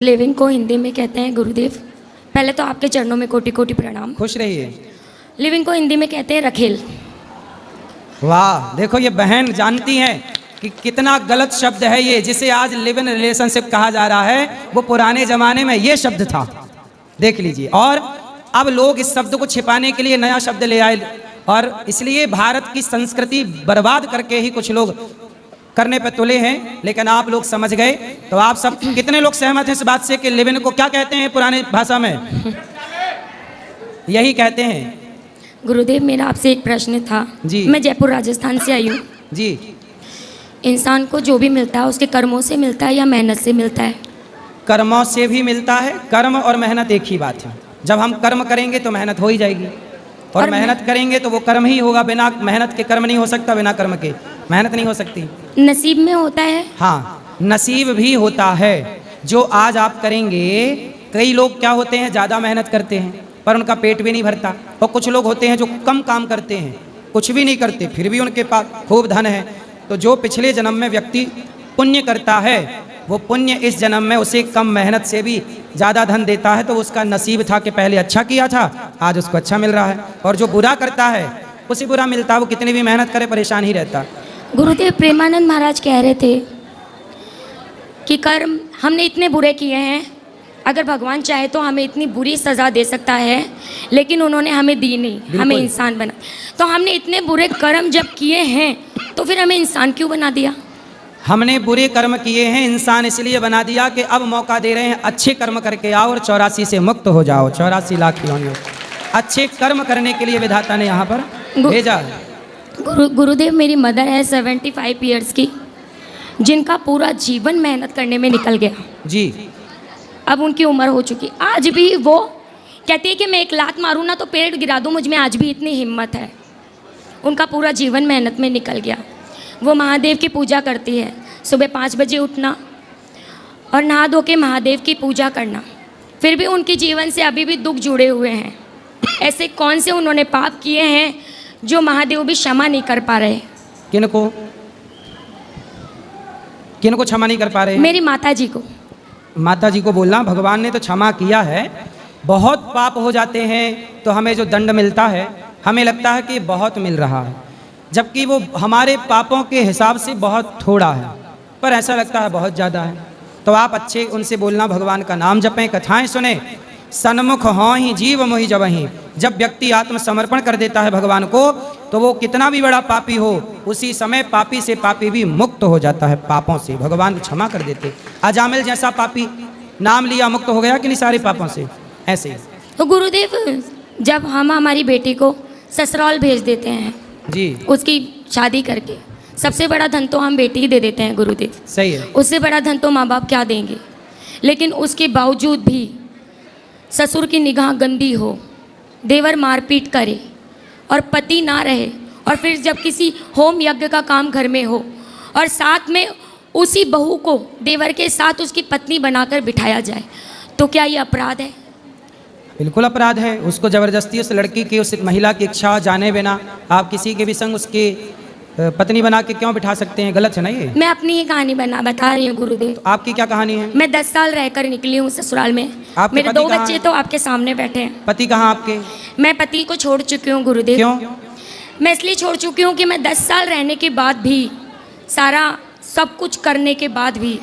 Living को हिंदी में कहते हैं गुरुदेव। पहले तो आपके चरणों में कोटि कोटि प्रणाम। खुश रहिए। लिविंग को हिंदी में कहते हैं रखेल। वाह, देखो ये बहन जानती हैं कि कितना गलत शब्द है ये, जिसे आज लिव इन रिलेशनशिप कहा जा रहा है, वो पुराने जमाने में ये शब्द था। देख लीजिए, और अब लोग इस शब्द को छिपाने के लिए नया शब्द ले आए, और इसलिए भारत की संस्कृति बर्बाद करके ही कुछ लोग करने पे तुले हैं। लेकिन आप लोग समझ गए, तो आप सब कितने लोग सहमत हैं इस बात से कि लिव इन को क्या कहते हैं पुराने भाषा में? यही कहते हैं। गुरुदेव, मेरा आपसे एक प्रश्न था जी। मैं जयपुर राजस्थान से आई हूँ। जी, इंसान को जो भी मिलता है उसके कर्मों से मिलता है या मेहनत से मिलता है? कर्मों से भी मिलता है। कर्म और मेहनत एक ही बात है। जब हम कर्म करेंगे तो मेहनत हो ही जाएगी, और मेहनत करेंगे तो वो कर्म ही होगा। बिना मेहनत के कर्म नहीं हो सकता, बिना कर्म के मेहनत नहीं हो सकती। नसीब में होता है? हाँ, नसीब भी होता है। जो आज आप करेंगे, कई लोग क्या होते हैं, ज़्यादा मेहनत करते हैं पर उनका पेट भी नहीं भरता, और कुछ लोग होते हैं जो कम काम करते हैं, कुछ भी नहीं करते, फिर भी उनके पास खूब धन है। तो जो पिछले जन्म में व्यक्ति पुण्य करता है, वो पुण्य इस जन्म में उसे कम मेहनत से भी ज़्यादा धन देता है। तो उसका नसीब था कि पहले अच्छा किया था, आज उसको अच्छा मिल रहा है। और जो बुरा करता है उसे बुरा मिलता है, वो कितनी भी मेहनत करे परेशान ही रहता। गुरुदेव, प्रेमानंद महाराज कह रहे थे कि कर्म हमने इतने बुरे किए हैं, अगर भगवान चाहे तो हमें इतनी बुरी सज़ा दे सकता है, लेकिन उन्होंने हमें दी नहीं, हमें इंसान बना। तो हमने इतने बुरे कर्म जब किए हैं तो फिर हमें इंसान क्यों बना दिया? हमने बुरे कर्म किए हैं, इंसान इसलिए बना दिया कि अब मौका दे रहे हैं अच्छे कर्म करके आओ और 84 से मुक्त हो जाओ। 84 लाख योनियों अच्छे कर्म करने के लिए विधाता ने यहाँ पर भेजा। गुरुदेव, मेरी मदर है 75 ईयर्स की, जिनका पूरा जीवन मेहनत करने में निकल गया जी। अब उनकी उम्र हो चुकी, आज भी वो कहती है कि मैं एक लात मारूं ना तो पेड़ गिरा दूं, मुझ में आज भी इतनी हिम्मत है। उनका पूरा जीवन मेहनत में निकल गया। वो महादेव की पूजा करती है, सुबह 5 बजे उठना और नहा धो के महादेव की पूजा करना। फिर भी उनके जीवन से अभी भी दुख जुड़े हुए हैं। ऐसे कौन से उन्होंने पाप किए हैं जो महादेव भी क्षमा नहीं कर पा रहे? किनको किनको क्षमा नहीं कर पा रहे? मेरी माता जी को। माता जी को बोलना, भगवान ने तो क्षमा किया है। बहुत पाप हो जाते हैं तो हमें जो दंड मिलता है, हमें लगता है कि बहुत मिल रहा है, जबकि वो हमारे पापों के हिसाब से बहुत थोड़ा है, पर ऐसा लगता है बहुत ज़्यादा है। तो आप अच्छे उनसे बोलना, भगवान का नाम जपें, कथाएं सुने, सन्मुख हों ही जीव मोहि जबहि। जब व्यक्ति आत्मसमर्पण कर देता है भगवान को, तो वो कितना भी बड़ा पापी हो, उसी समय पापी से पापी भी मुक्त हो जाता है। पापों से भगवान क्षमा कर देते। अजामिल जैसा पापी नाम लिया, मुक्त हो गया कि नहीं सारे पापों से? ऐसे ही। तो गुरुदेव, जब हम हमारी बेटी को ससुराल भेज देते हैं जी, उसकी शादी करके, सबसे बड़ा धन तो हम बेटी ही दे देते हैं गुरुदेव। सही है। उससे बड़ा धन तो माँ बाप क्या देंगे? लेकिन उसके बावजूद भी ससुर की निगाह गंदी हो, देवर मारपीट करे और पति ना रहे, और फिर जब किसी होम यज्ञ का काम घर में हो और साथ में उसी बहू को देवर के साथ उसकी पत्नी बनाकर बिठाया जाए, तो क्या ये अपराध है? बिल्कुल अपराध है। उसको ज़बरदस्ती उस लड़की की, उस महिला की इच्छा जाने बिना आप किसी के भी संग उसकी पत्नी बना के क्यों बिठा सकते हैं? गलत है ना ये। मैं अपनी ही कहानी बता रही हूँ गुरुदेव। तो आपकी क्या कहानी है? मैं 10 साल रहकर निकली हूँ ससुराल में। आपके मेरे पति 2 कहाँ बच्चे हैं? तो आपके सामने बैठे हैं। पति कहाँ आपके? मैं पति को छोड़ चुकी हूँ गुरुदेव। क्यों? मैं इसलिए छोड़ चुकी हूँ कि मैं 10 साल रहने के बाद भी, सारा सब कुछ करने के बाद भी,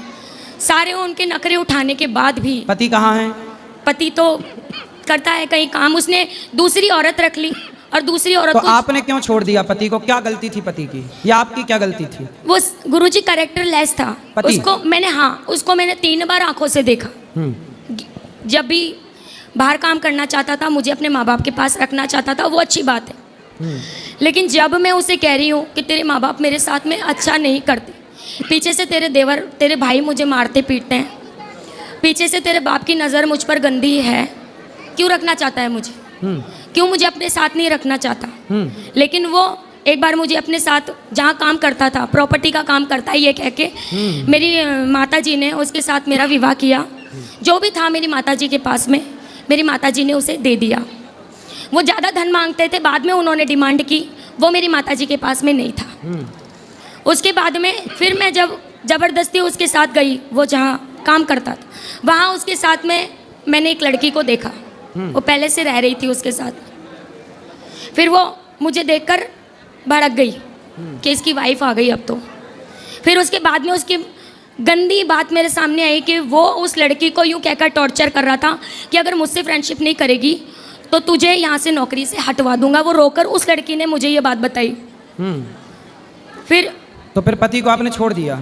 सारे उनके नखरे उठाने के बाद भी, पति कहाँ है? पति तो करता है कहीं काम, उसने दूसरी औरत रख ली और दूसरी औरत तो को। आपने क्यों छोड़ दिया पति को? क्या गलती थी पति की, या आपकी क्या गलती थी? वो गुरुजी कैरेक्टर लेस था। पति? उसको मैंने 3 बार आंखों से देखा। जब भी बाहर काम करना चाहता था, मुझे अपने माँ बाप के पास रखना चाहता था, वो अच्छी बात है। लेकिन जब मैं उसे कह रही हूँ कि तेरे माँ बाप मेरे साथ में अच्छा नहीं करते, पीछे से तेरे देवर, तेरे भाई मुझे मारते पीटते हैं, पीछे से तेरे बाप की नज़र मुझ पर गंदी है, क्यों रखना चाहता है मुझे? क्यों मुझे अपने साथ नहीं रखना चाहता? लेकिन वो एक बार मुझे अपने साथ, जहाँ काम करता था, प्रॉपर्टी का काम करता है ये कह के, मेरी माता जी ने उसके साथ मेरा विवाह किया। जो भी था मेरी माता जी के पास में, मेरी माता जी ने उसे दे दिया। वो ज़्यादा धन मांगते थे, बाद में उन्होंने डिमांड की, वो मेरी माता जी के पास में नहीं था। उसके बाद में फिर मैं जब ज़बरदस्ती उसके साथ गई, वो जहाँ काम करता था। वहाँ उसके साथ में मैंने एक लड़की को देखा, वो पहले से रह रही थी उसके साथ। फिर वो मुझे देखकर भड़क गई कि इसकी वाइफ आ गई अब तो। फिर उसके बाद में उसकी गंदी बात मेरे सामने आई कि वो उस लड़की को यूँ कहकर टॉर्चर कर रहा था कि अगर मुझसे फ्रेंडशिप नहीं करेगी तो तुझे यहाँ से नौकरी से हटवा दूंगा। वो रोकर उस लड़की ने मुझे ये बात बताई। फिर तो फिर पति को आपने छोड़ दिया?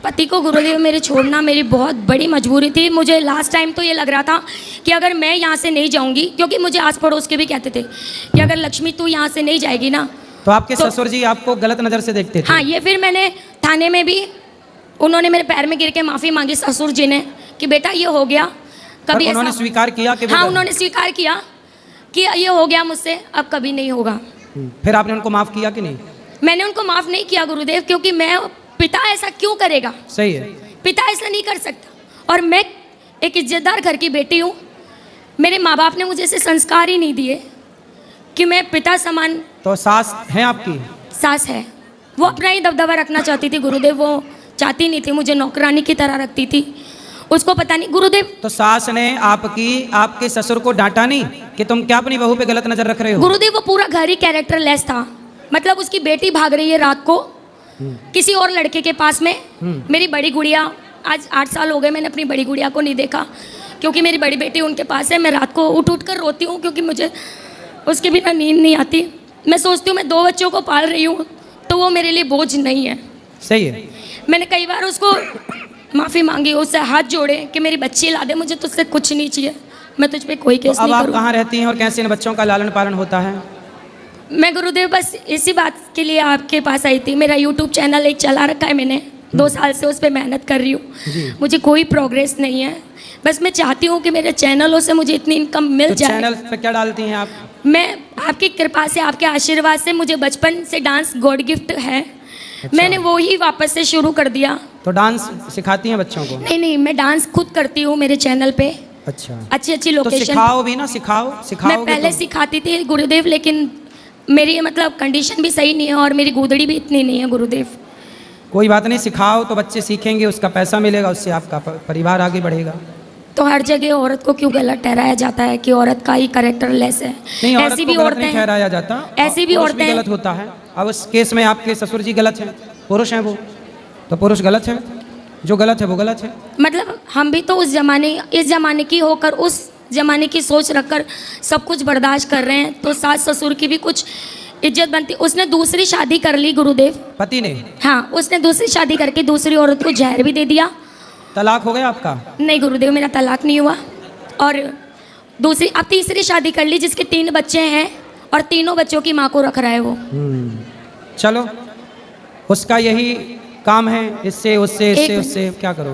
पति को गुरुदेव मेरे छोड़ना मेरी बहुत बड़ी मजबूरी थी। मुझे लास्ट टाइम तो ये लग रहा था कि अगर मैं यहाँ से नहीं जाऊँगी, क्योंकि मुझे आस पड़ोस के भी कहते थे कि अगर लक्ष्मी तू यहाँ से नहीं जाएगी ना तो आपके ससुर जी आपको गलत नज़र से देखते थे? हाँ, ये फिर मैंने थाने में भी, उन्होंने मेरे पैर में गिर के माफ़ी मांगी ससुर जी ने कि बेटा ये हो गया। कभी उन्होंने स्वीकार किया कि हाँ, उन्होंने स्वीकार किया कि ये हो गया मुझसे, अब कभी नहीं होगा। फिर आपने उनको माफ़ किया कि नहीं? मैंने उनको माफ़ नहीं किया गुरुदेव, क्योंकि मैं, पिता ऐसा क्यों करेगा? सही है, पिता ऐसा नहीं कर सकता। और मैं एक इज्जतदार घर की बेटी हूँ। मेरे माँ बाप ने मुझे ऐसे संस्कार ही नहीं दिए कि मैं पिता समान। तो सास हैं आपकी? सास है, वो अपना ही दबदबा रखना चाहती थी गुरुदेव। वो चाहती नहीं थी मुझे नौकरानी की तरह रखती थी। उसको पता नहीं गुरुदेव। तो सास ने आपके ससुर को डांटा नहीं कि तुम क्या अपनी बहू पे गलत नजर रख रहे हो? गुरुदेव वो पूरा घर ही कैरेक्टर लेस था। मतलब उसकी बेटी भाग रही है रात को किसी और लड़के के पास में। मेरी बड़ी गुड़िया, आज 8 साल हो गए मैंने अपनी बड़ी गुड़िया को नहीं देखा, क्योंकि मेरी बड़ी बेटी उनके पास है। मैं रात को उठ कर रोती हूँ, क्योंकि मुझे उसके बिना नींद नहीं आती। मैं सोचती हूँ मैं 2 बच्चों को पाल रही हूँ तो वो मेरे लिए बोझ नहीं है। सही है। मैंने कई बार उसको माफ़ी मांगी, उससे हाथ जोड़े कि मेरी बच्ची ला दे, मुझे तुझसे कुछ नहीं चाहिए, मैं तुझ पे कोई केस नहीं अब आप करूँगी। कहाँ रहती हैं और कैसे इन बच्चों का लालन पालन होता है? मैं गुरुदेव बस इसी बात के लिए आपके पास आई थी। मेरा यूट्यूब चैनल एक चला रखा है मैंने, 2 साल से उस पर मेहनत कर रही हूँ। मुझे कोई प्रोग्रेस नहीं है। बस मैं चाहती हूँ कि मेरे चैनलों से मुझे इतनी इनकम मिल तो जाए। चैनल पे क्या डालती हैं आप? मैं आपकी कृपा से, आपके आशीर्वाद से, मुझे बचपन से डांस गॉड गिफ्ट है। मैंने वो ही वापस से शुरू कर दिया। तो डांस सिखाती हैं बच्चों को? नहीं, मैं डांस खुद करती हूँ मेरे चैनल पे। अच्छा, अच्छी तो लोकेशन। सिखाओ भी ना, सिखाओ मैं पहले सिखाती थी गुरुदेव, लेकिन मेरी मतलब कंडीशन भी सही नहीं है और मेरी गुदड़ी भी इतनी नहीं है गुरुदेव। कोई बात नहीं, सिखाओ तो बच्चे सीखेंगे, उसका पैसा मिलेगा, उससे आपका परिवार आगे बढ़ेगा। तो हर जगह औरत को क्यों गलत ठहराया जाता है कि औरत का ही कैरेक्टर लेस है? नहीं, औरत ऐसी को भी गलत औरतें नहीं ठहराया जाता, ऐसी भी औरतें गलत होता है। अब उस केस में आपके ससुर जी गलत हैं, पुरुष हैं वो, तो पुरुष गलत है, जो गलत है वो गलत है। मतलब हम भी तो इस ज़माने की होकर उस ज़माने की सोच रखकर सब कुछ बर्दाश्त कर रहे हैं, तो सास ससुर की भी कुछ इज्जत बनती। उसने दूसरी शादी कर ली गुरुदेव, पति ने? हाँ, उसने दूसरी शादी करके दूसरी औरत को जहर भी दे दिया। तलाक हो गया आपका? नहीं गुरुदेव, मेरा तलाक नहीं हुआ। और दूसरी, अब तीसरी शादी कर ली जिसके 3 बच्चे हैं और तीनों बच्चों की माँ को रख रहा है वो। चलो, उसका यही काम है, इससे उससे क्या करोगे?